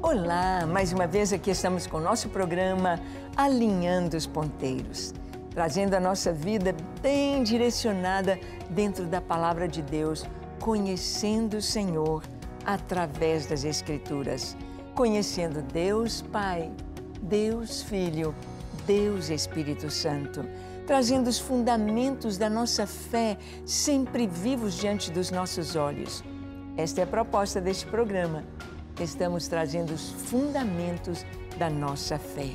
Olá, mais uma vez aqui estamos com o nosso programa Alinhando os Ponteiros, trazendo a nossa vida bem direcionada dentro da Palavra de Deus, conhecendo o Senhor através das Escrituras, conhecendo Deus Pai, Deus Filho, Deus Espírito Santo, trazendo os fundamentos da nossa fé sempre vivos diante dos nossos olhos. Esta é a proposta deste programa. Estamos trazendo os fundamentos da nossa fé.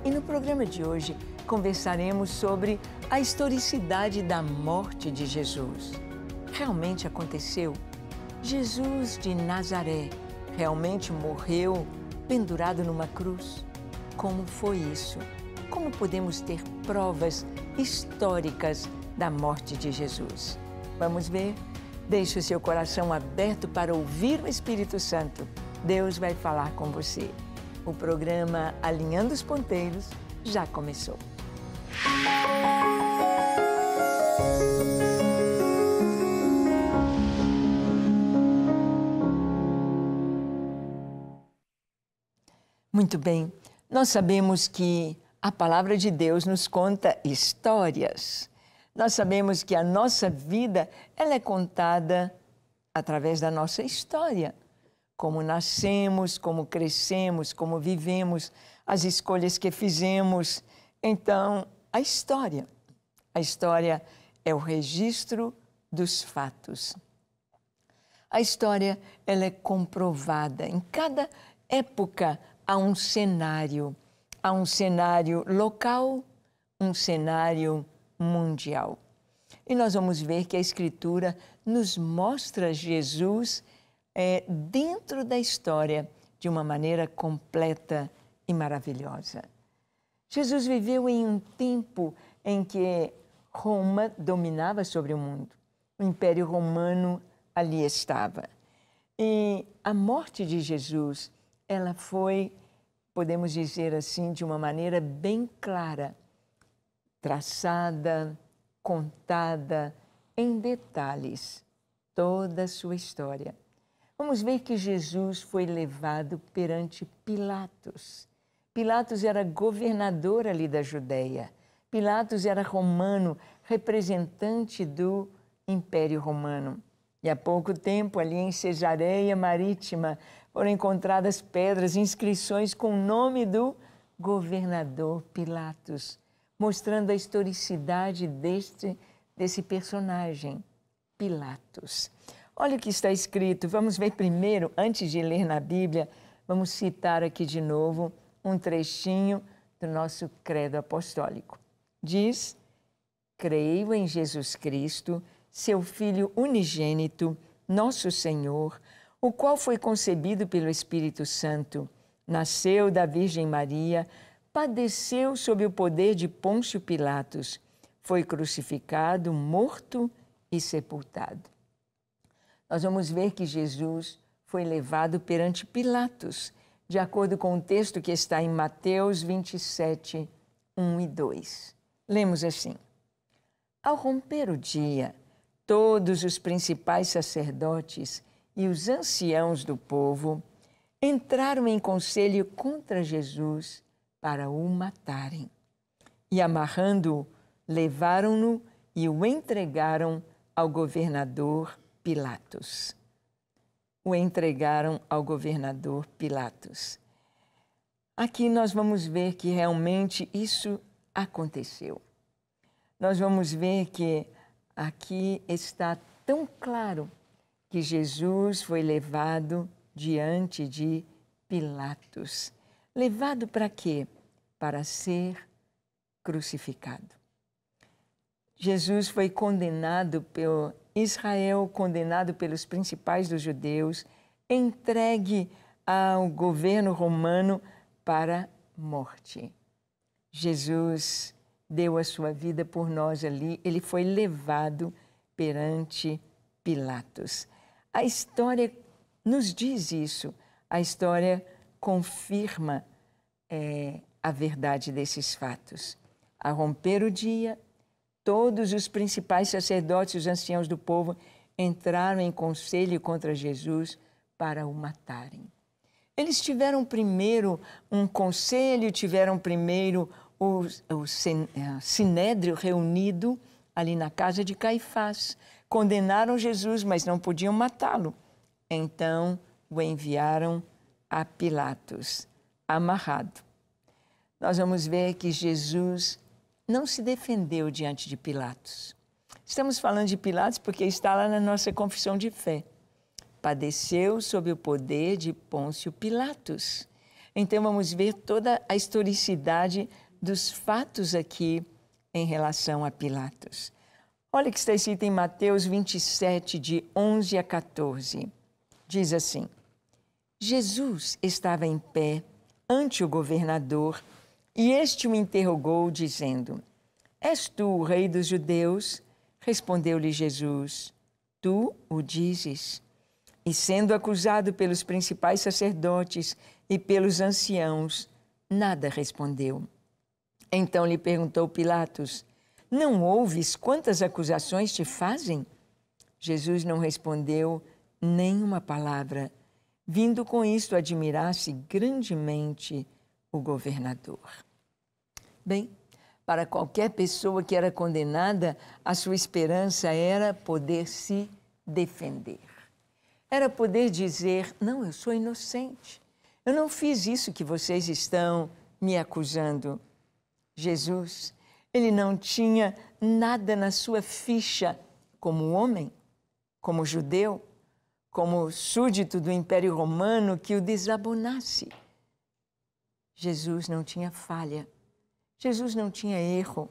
E no programa de hoje conversaremos sobre a historicidade da morte de Jesus. Realmente aconteceu? Jesus de Nazaré realmente morreu pendurado numa cruz? Como foi isso? Como podemos ter provas históricas da morte de Jesus? Vamos ver? Deixe o seu coração aberto para ouvir o Espírito Santo. Deus vai falar com você. O programa Alinhando os Ponteiros já começou. Muito bem, nós sabemos que a Palavra de Deus nos conta histórias. Nós sabemos que a nossa vida ela é contada através da nossa história. Como nascemos, como crescemos, como vivemos, as escolhas que fizemos. Então, a história é o registro dos fatos. A história ela é comprovada. Em cada época há um cenário local, um cenário mundial. E nós vamos ver que a Escritura nos mostra Jesus dentro da história de uma maneira completa e maravilhosa. Jesus viveu em um tempo em que Roma dominava sobre o mundo. O Império Romano ali estava. E a morte de Jesus, ela foi, podemos dizer assim, de uma maneira bem clara, traçada, contada em detalhes, toda a sua história. Vamos ver que Jesus foi levado perante Pilatos. Pilatos era governador ali da Judéia. Pilatos era romano, representante do Império Romano. E há pouco tempo, ali em Cesareia Marítima, foram encontradas pedras, inscrições com o nome do governador Pilatos, mostrando a historicidade desse personagem, Pilatos. Olha o que está escrito. Vamos ver primeiro, antes de ler na Bíblia, vamos citar aqui de novo um trechinho do nosso credo apostólico. Diz: creio em Jesus Cristo, seu Filho unigênito, nosso Senhor, o qual foi concebido pelo Espírito Santo, nasceu da Virgem Maria, padeceu sob o poder de Pôncio Pilatos, foi crucificado, morto e sepultado. Nós vamos ver que Jesus foi levado perante Pilatos, de acordo com o texto que está em Mateus 27, 1 e 2. Lemos assim: ao romper o dia, todos os principais sacerdotes e os anciãos do povo entraram em conselho contra Jesus para o matarem. E amarrando-o, levaram-no e o entregaram ao governador Pilatos. O entregaram ao governador Pilatos. Aqui nós vamos ver que realmente isso aconteceu. Nós vamos ver que aqui está tão claro que Jesus foi levado diante de Pilatos. Levado para quê? Para ser crucificado. Jesus foi condenado por Israel, condenado pelos principais dos judeus, entregue ao governo romano para morte. Jesus deu a sua vida por nós ali, ele foi levado perante Pilatos. A história nos diz isso, a história confirma a verdade desses fatos. A romper o dia, todos os principais sacerdotes e os anciãos do povo entraram em conselho contra Jesus para o matarem. Eles tiveram primeiro um conselho, tiveram primeiro o Sinédrio reunido ali na casa de Caifás. Condenaram Jesus, mas não podiam matá-lo. Então o enviaram a Pilatos, amarrado. Nós vamos ver que Jesus não se defendeu diante de Pilatos. Estamos falando de Pilatos porque está lá na nossa confissão de fé. Padeceu sob o poder de Pôncio Pilatos. Então vamos ver toda a historicidade dos fatos aqui em relação a Pilatos. Olha o que está escrito em Mateus 27, de 11 a 14. Diz assim: Jesus estava em pé ante o governador e este o interrogou, dizendo: És tu o rei dos judeus? Respondeu-lhe Jesus: Tu o dizes. E sendo acusado pelos principais sacerdotes e pelos anciãos, nada respondeu. Então lhe perguntou Pilatos: Não ouves quantas acusações te fazem? Jesus não respondeu nenhuma palavra, vindo com isto admirar-se grandemente o governador. Bem, para qualquer pessoa que era condenada, a sua esperança era poder se defender. Era poder dizer: não, eu sou inocente. Eu não fiz isso que vocês estão me acusando. Jesus, ele não tinha nada na sua ficha como homem, como judeu, como súdito do Império Romano que o desabonasse. Jesus não tinha falha. Jesus não tinha erro.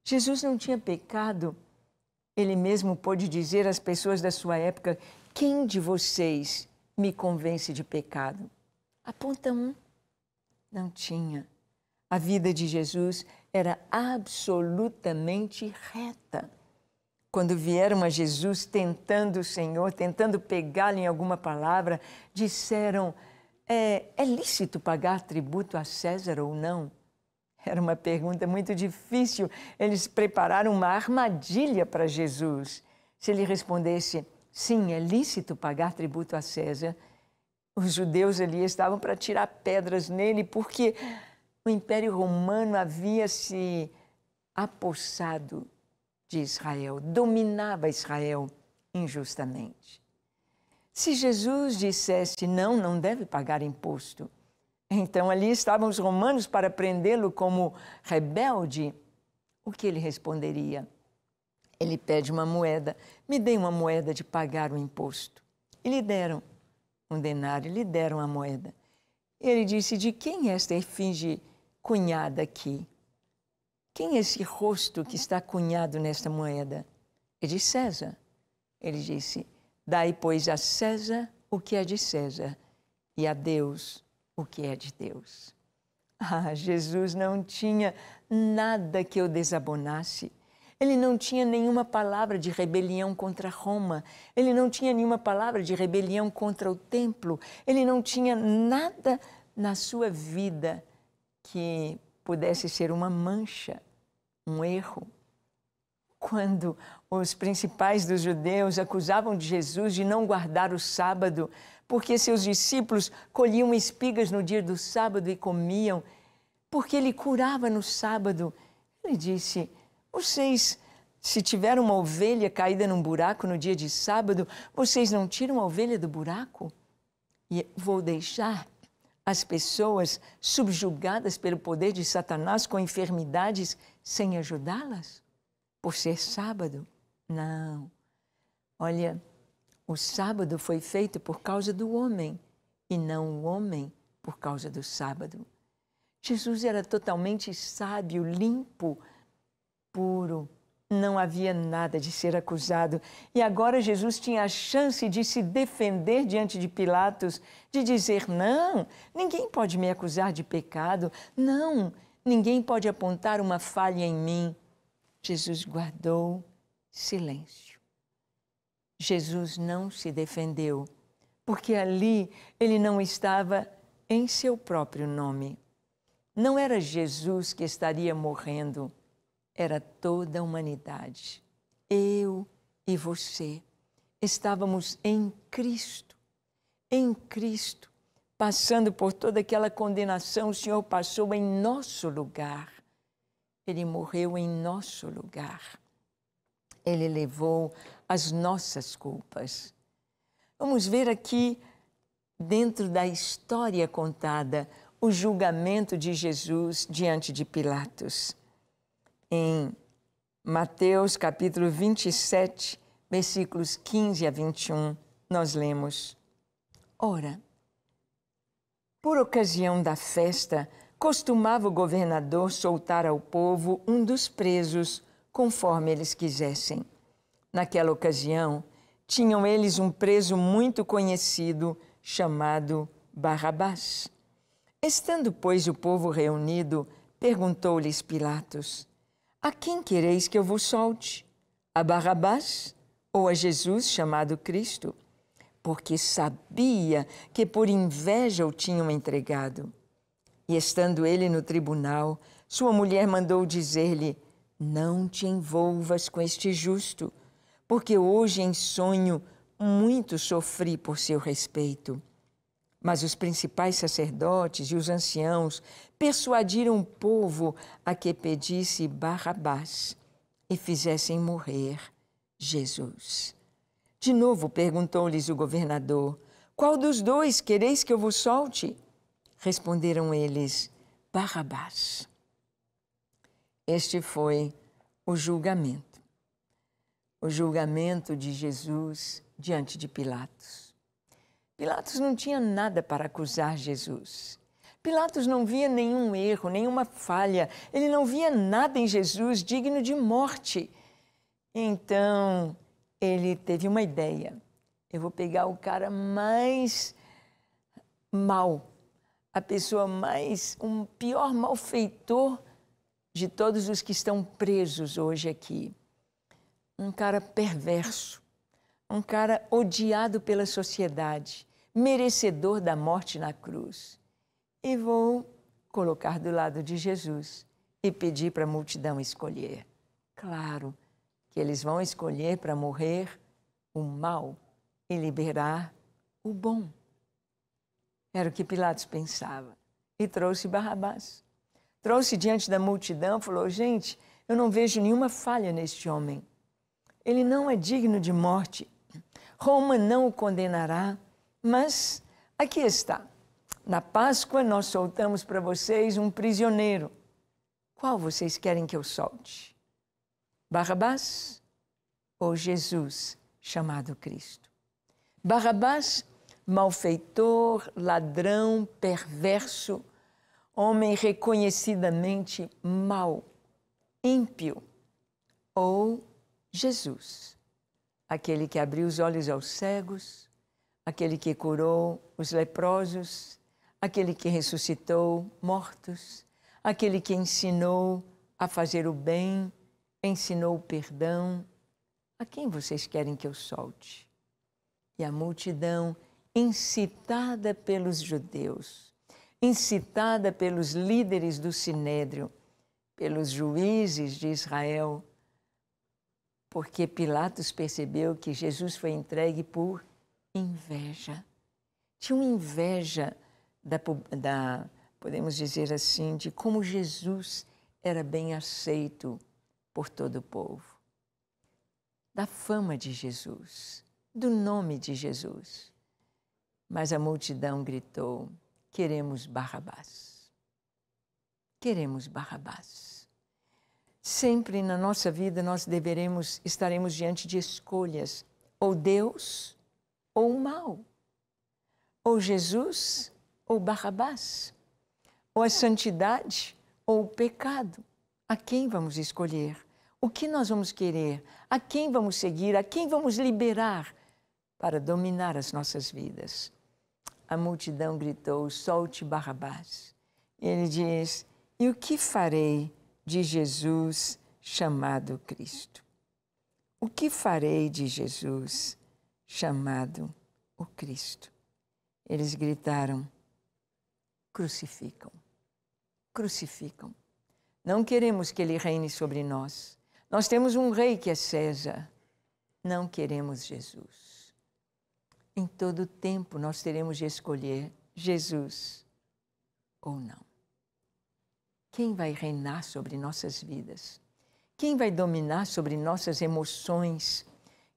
Jesus não tinha pecado. Ele mesmo pôde dizer às pessoas da sua época: quem de vocês me convence de pecado? Aponta um. Não tinha. A vida de Jesus era absolutamente reta. Quando vieram a Jesus tentando o Senhor, tentando pegá-lo em alguma palavra, disseram: é lícito pagar tributo a César ou não? Era uma pergunta muito difícil. Eles prepararam uma armadilha para Jesus. Se ele respondesse: sim, é lícito pagar tributo a César, os judeus ali estavam para tirar pedras nele, porque o Império Romano havia se apossado de Israel, dominava Israel injustamente. Se Jesus dissesse: não, não deve pagar imposto, então ali estavam os romanos para prendê-lo como rebelde, o que ele responderia? Ele pede uma moeda: me dê uma moeda de pagar o imposto. E lhe deram um denário, lhe deram a moeda. E ele disse: de quem é esta efígie cunhada aqui? Quem é esse rosto que está cunhado nesta moeda? É de César. Ele disse: dai, pois, a César o que é de César e a Deus o que é de Deus. Ah, Jesus não tinha nada que o desabonasse. Ele não tinha nenhuma palavra de rebelião contra Roma. Ele não tinha nenhuma palavra de rebelião contra o templo. Ele não tinha nada na sua vida que pudesse ser uma mancha, um erro. Quando os principais dos judeus acusavam de Jesus de não guardar o sábado, porque seus discípulos colhiam espigas no dia do sábado e comiam, porque ele curava no sábado, ele disse: vocês, se tiver uma ovelha caída num buraco no dia de sábado, vocês não tiram a ovelha do buraco? E vou deixar as pessoas subjugadas pelo poder de Satanás com enfermidades sem ajudá-las? Por ser sábado? Não. Olha, o sábado foi feito por causa do homem e não o homem por causa do sábado. Jesus era totalmente sábio, limpo, puro. Não havia nada de ser acusado. E agora Jesus tinha a chance de se defender diante de Pilatos, de dizer: não, ninguém pode me acusar de pecado. Não, ninguém pode apontar uma falha em mim. Jesus guardou silêncio. Jesus não se defendeu, porque ali ele não estava em seu próprio nome. Não era Jesus que estaria morrendo, era toda a humanidade. Eu e você estávamos em Cristo passando por toda aquela condenação, o Senhor passou em nosso lugar. Ele morreu em nosso lugar. Ele levou as nossas culpas. Vamos ver aqui, dentro da história contada, o julgamento de Jesus diante de Pilatos. Em Mateus capítulo 27, versículos 15 a 21, nós lemos: Ora, por ocasião da festa, costumava o governador soltar ao povo um dos presos, conforme eles quisessem. Naquela ocasião, tinham eles um preso muito conhecido, chamado Barrabás. Estando, pois, o povo reunido, perguntou-lhes Pilatos: A quem quereis que eu vos solte? A Barrabás ou a Jesus, chamado Cristo? Porque sabia que por inveja o tinham entregado. E estando ele no tribunal, sua mulher mandou dizer-lhe: Não te envolvas com este justo, porque hoje em sonho muito sofri por seu respeito. Mas os principais sacerdotes e os anciãos persuadiram o povo a que pedisse Barrabás e fizessem morrer Jesus. De novo perguntou-lhes o governador: Qual dos dois quereis que eu vos solte? Responderam eles: Barrabás. Este foi o julgamento. O julgamento de Jesus diante de Pilatos. Pilatos não tinha nada para acusar Jesus. Pilatos não via nenhum erro, nenhuma falha. Ele não via nada em Jesus digno de morte. Então, ele teve uma ideia. Eu vou pegar o cara mais mau, a pessoa um pior malfeitor de todos os que estão presos hoje aqui. Um cara perverso, um cara odiado pela sociedade, merecedor da morte na cruz. E vou colocar do lado de Jesus e pedir para a multidão escolher. Claro que eles vão escolher para morrer o mal e liberar o bom. Era o que Pilatos pensava. E trouxe Barrabás. Trouxe diante da multidão, falou: gente, eu não vejo nenhuma falha neste homem. Ele não é digno de morte. Roma não o condenará, mas aqui está. Na Páscoa nós soltamos para vocês um prisioneiro. Qual vocês querem que eu solte? Barrabás ou Jesus, chamado Cristo? Barrabás, malfeitor, ladrão, perverso, homem reconhecidamente mau, ímpio, ou Jesus, aquele que abriu os olhos aos cegos, aquele que curou os leprosos, aquele que ressuscitou mortos, aquele que ensinou a fazer o bem, ensinou o perdão. A quem vocês querem que eu solte? E a multidão, incitada pelos judeus, incitada pelos líderes do Sinédrio, pelos juízes de Israel, porque Pilatos percebeu que Jesus foi entregue por inveja. Tinha inveja podemos dizer assim, de como Jesus era bem aceito por todo o povo. Da fama de Jesus, do nome de Jesus. Mas a multidão gritou: queremos Barrabás. Queremos Barrabás. Sempre na nossa vida nós estaremos diante de escolhas, ou Deus ou o mal, ou Jesus ou Barrabás, ou a santidade ou o pecado. A quem vamos escolher? O que nós vamos querer? A quem vamos seguir? A quem vamos liberar para dominar as nossas vidas? A multidão gritou: solte Barrabás. E ele diz: e o que farei de Jesus chamado Cristo? O que farei de Jesus chamado o Cristo? Eles gritaram: crucificam, crucificam. Não queremos que ele reine sobre nós. Nós temos um rei que é César. Não queremos Jesus. Em todo tempo nós teremos de escolher Jesus ou não? Quem vai reinar sobre nossas vidas? Quem vai dominar sobre nossas emoções?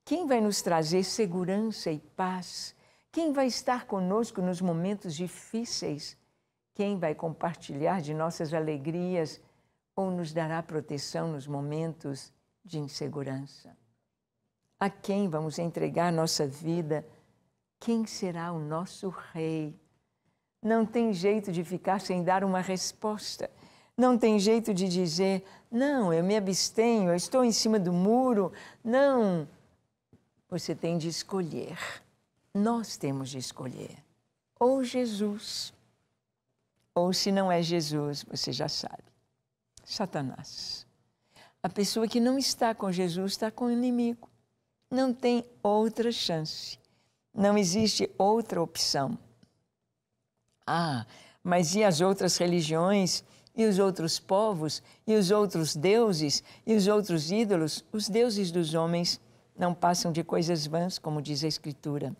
Quem vai nos trazer segurança e paz? Quem vai estar conosco nos momentos difíceis? Quem vai compartilhar de nossas alegrias ou nos dará proteção nos momentos de insegurança? A quem vamos entregar nossa vida? Quem será o nosso rei? Não tem jeito de ficar sem dar uma resposta. Não tem jeito de dizer, não, eu me abstenho, eu estou em cima do muro. Não, você tem de escolher. Nós temos de escolher. Ou Jesus, ou se não é Jesus, você já sabe, Satanás. A pessoa que não está com Jesus está com o inimigo. Não tem outra chance. Não existe outra opção. Ah, mas e as outras religiões? E os outros povos? E os outros deuses? E os outros ídolos? Os deuses dos homens não passam de coisas vãs, como diz a Escritura.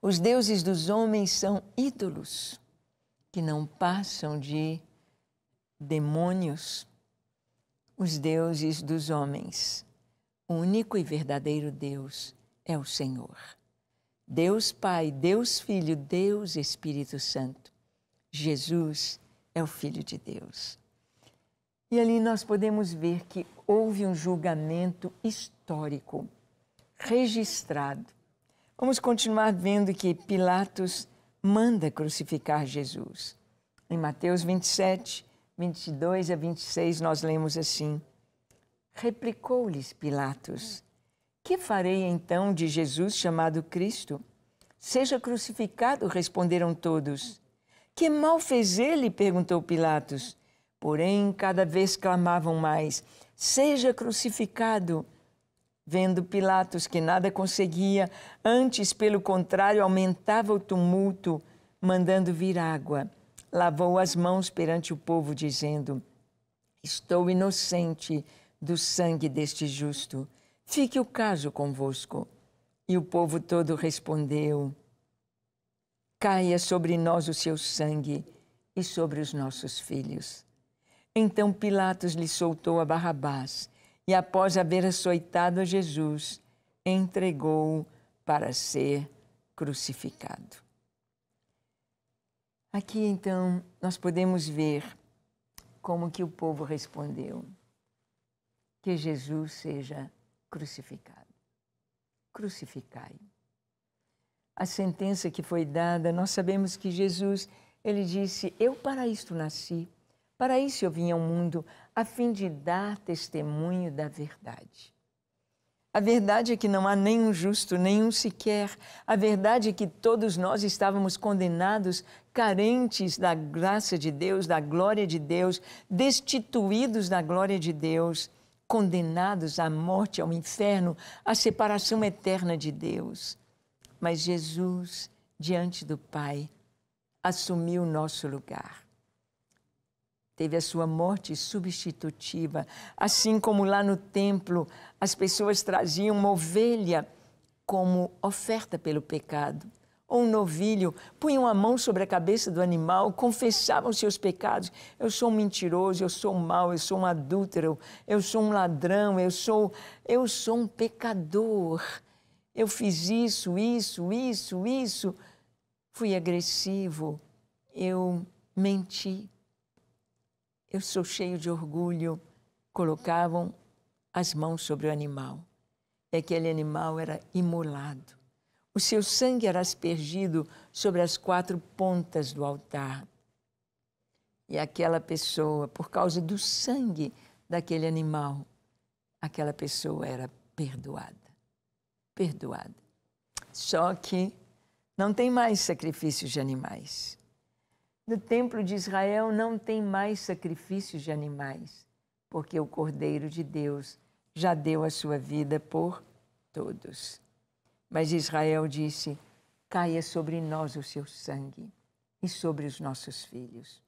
Os deuses dos homens são ídolos que não passam de demônios. Os deuses dos homens, o único e verdadeiro Deus é o Senhor. Deus Pai, Deus Filho, Deus Espírito Santo. Jesus é o Filho de Deus. E ali nós podemos ver que houve um julgamento histórico, registrado. Vamos continuar vendo que Pilatos manda crucificar Jesus. Em Mateus 27, 22 a 26, nós lemos assim: replicou-lhes Pilatos: que farei então de Jesus chamado Cristo? Seja crucificado, responderam todos. Que mal fez ele? Perguntou Pilatos. Porém, cada vez clamavam mais: seja crucificado. Vendo Pilatos que nada conseguia, antes, pelo contrário, aumentava o tumulto, mandando vir água, lavou as mãos perante o povo, dizendo: estou inocente do sangue deste justo. Fique o caso convosco. E o povo todo respondeu: caia sobre nós o seu sangue e sobre os nossos filhos. Então Pilatos lhe soltou a Barrabás e, após haver açoitado a Jesus, entregou-o para ser crucificado. Aqui, então, nós podemos ver como que o povo respondeu: que Jesus seja crucificado. Crucificai. A sentença que foi dada, nós sabemos que Jesus, ele disse: eu para isto nasci, para isso eu vim ao mundo, a fim de dar testemunho da verdade. A verdade é que não há nenhum justo, nenhum sequer. A verdade é que todos nós estávamos condenados, carentes da graça de Deus, da glória de Deus, destituídos da glória de Deus, condenados à morte, ao inferno, à separação eterna de Deus. Mas Jesus, diante do Pai, assumiu o nosso lugar. Teve a sua morte substitutiva, assim como lá no templo as pessoas traziam uma ovelha como oferta pelo pecado, ou um novilho, punham a mão sobre a cabeça do animal, confessavam seus pecados. Eu sou um mentiroso, eu sou um mau, eu sou um adúltero, eu sou um ladrão, eu sou um pecador. Eu fiz isso, fui agressivo, eu menti. Eu sou cheio de orgulho. Colocavam as mãos sobre o animal. E aquele animal era imolado. O seu sangue era aspergido sobre as 4 pontas do altar. E aquela pessoa, por causa do sangue daquele animal, aquela pessoa era perdoada. Perdoada. Só que não tem mais sacrifícios de animais. No templo de Israel não tem mais sacrifícios de animais, porque o Cordeiro de Deus já deu a sua vida por todos. Mas Israel disse: caia sobre nós o seu sangue e sobre os nossos filhos.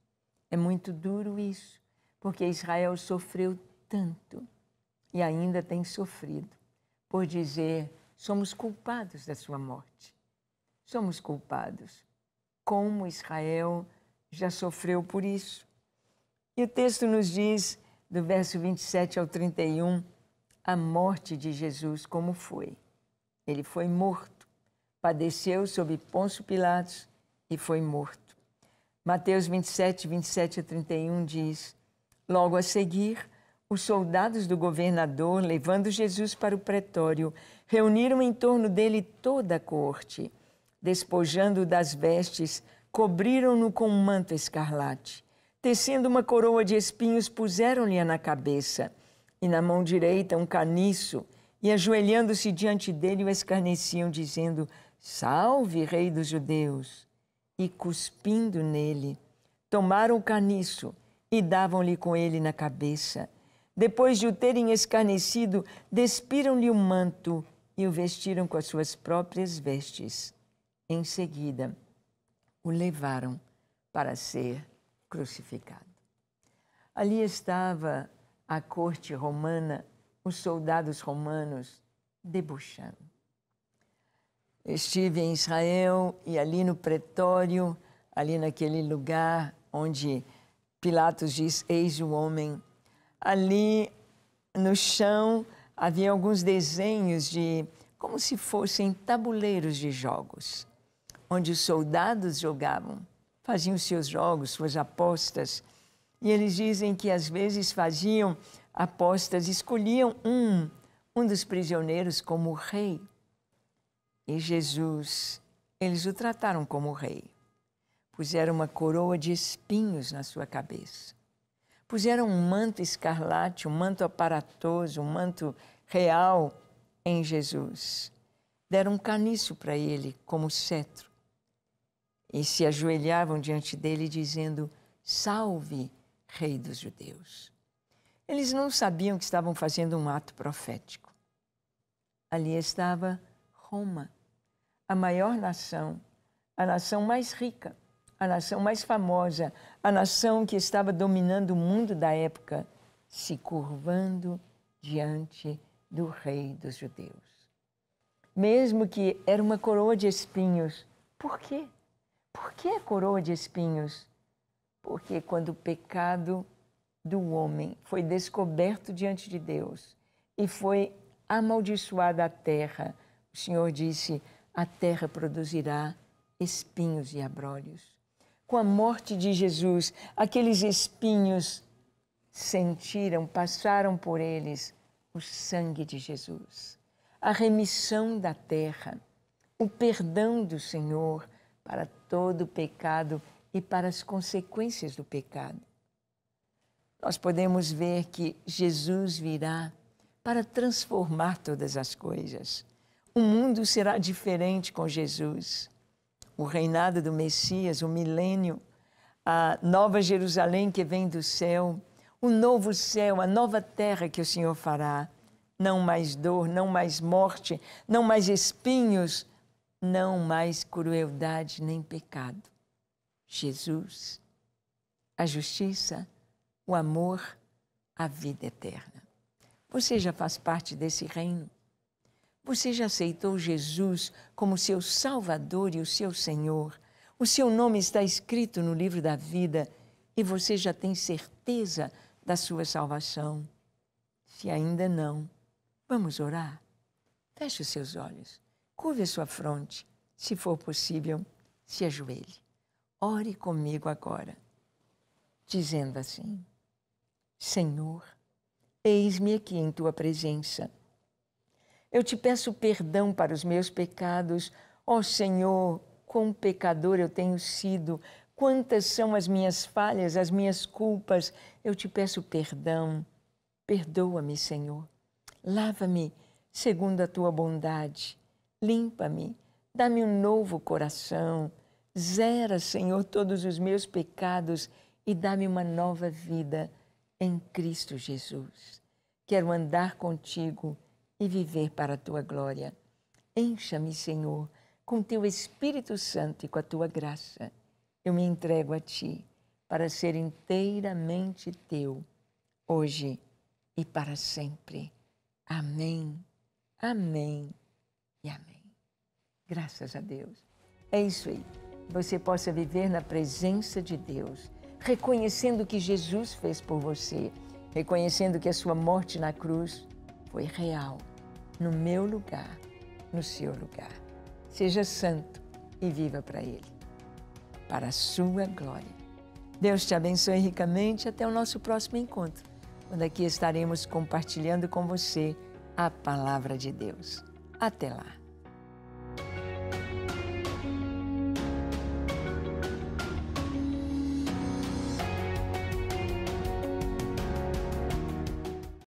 É muito duro isso, porque Israel sofreu tanto e ainda tem sofrido por dizer: somos culpados da sua morte. Somos culpados. como Israel já sofreu por isso. E o texto nos diz, do verso 27 ao 31, a morte de Jesus como foi. Ele foi morto, padeceu sob Pôncio Pilatos e foi morto. Mateus 27, 27 a 31 diz, logo a seguir, os soldados do governador, levando Jesus para o pretório, reuniram em torno dele toda a corte. Despojando-o das vestes, cobriram-no com um manto escarlate. Tecendo uma coroa de espinhos, puseram-lhe na cabeça, e na mão direita um caniço, e ajoelhando-se diante dele o escarneciam, dizendo, salve, rei dos judeus! E cuspindo nele, tomaram o caniço e davam-lhe com ele na cabeça. Depois de o terem escarnecido, despiram-lhe o manto e o vestiram com as suas próprias vestes. Em seguida, o levaram para ser crucificado. Ali estava a corte romana, os soldados romanos debochando. Estive em Israel e ali no pretório, ali naquele lugar onde Pilatos diz, eis o homem. Ali no chão havia alguns desenhos de como se fossem tabuleiros de jogos, onde os soldados jogavam, faziam seus jogos, suas apostas. E eles dizem que às vezes faziam apostas, escolhiam um dos prisioneiros como rei. E Jesus, eles o trataram como rei. Puseram uma coroa de espinhos na sua cabeça. Puseram um manto escarlate, um manto aparatoso, um manto real em Jesus. Deram um caniço para ele como cetro. E se ajoelhavam diante dele dizendo, salve, rei dos judeus. Eles não sabiam que estavam fazendo um ato profético. Ali estava Roma, a maior nação, a nação mais rica, a nação mais famosa, a nação que estava dominando o mundo da época, se curvando diante do rei dos judeus. Mesmo que era uma coroa de espinhos. Por quê? Por que a coroa de espinhos? Porque quando o pecado do homem foi descoberto diante de Deus e foi amaldiçoada a terra, o Senhor disse, a terra produzirá espinhos e abrolhos. Com a morte de Jesus, aqueles espinhos passaram por eles o sangue de Jesus, a remissão da terra, o perdão do Senhor para todo o pecado e para as consequências do pecado. Nós podemos ver que Jesus virá para transformar todas as coisas. O mundo será diferente com Jesus. O reinado do Messias, o milênio, a nova Jerusalém que vem do céu, o novo céu, a nova terra que o Senhor fará. Não mais dor, não mais morte, não mais espinhos, não mais crueldade nem pecado. Jesus, a justiça, o amor, a vida eterna. Você já faz parte desse reino? Você já aceitou Jesus como seu Salvador e o seu Senhor? O seu nome está escrito no livro da vida e você já tem certeza da sua salvação? Se ainda não, vamos orar? Feche os seus olhos, curve a sua fronte, se for possível, se ajoelhe. Ore comigo agora, dizendo assim, Senhor, eis-me aqui em Tua presença. Eu te peço perdão para os meus pecados. Ó Senhor, quão pecador eu tenho sido, quantas são as minhas falhas, as minhas culpas. Eu te peço perdão. Perdoa-me, Senhor. Lava-me segundo a Tua bondade. Limpa-me, dá-me um novo coração. Zera, Senhor, todos os meus pecados e dá-me uma nova vida em Cristo Jesus. Quero andar contigo e viver para a Tua glória. Encha-me, Senhor, com Teu Espírito Santo e com a Tua graça. Eu me entrego a Ti para ser inteiramente Teu, hoje e para sempre. Amém, amém e amém. Graças a Deus. É isso aí. você possa viver na presença de Deus, reconhecendo o que Jesus fez por você, reconhecendo que a sua morte na cruz foi real, no meu lugar, no seu lugar. Seja santo e viva para Ele, para a sua glória. Deus te abençoe ricamente. Até o nosso próximo encontro, quando aqui estaremos compartilhando com você a palavra de Deus. Até lá!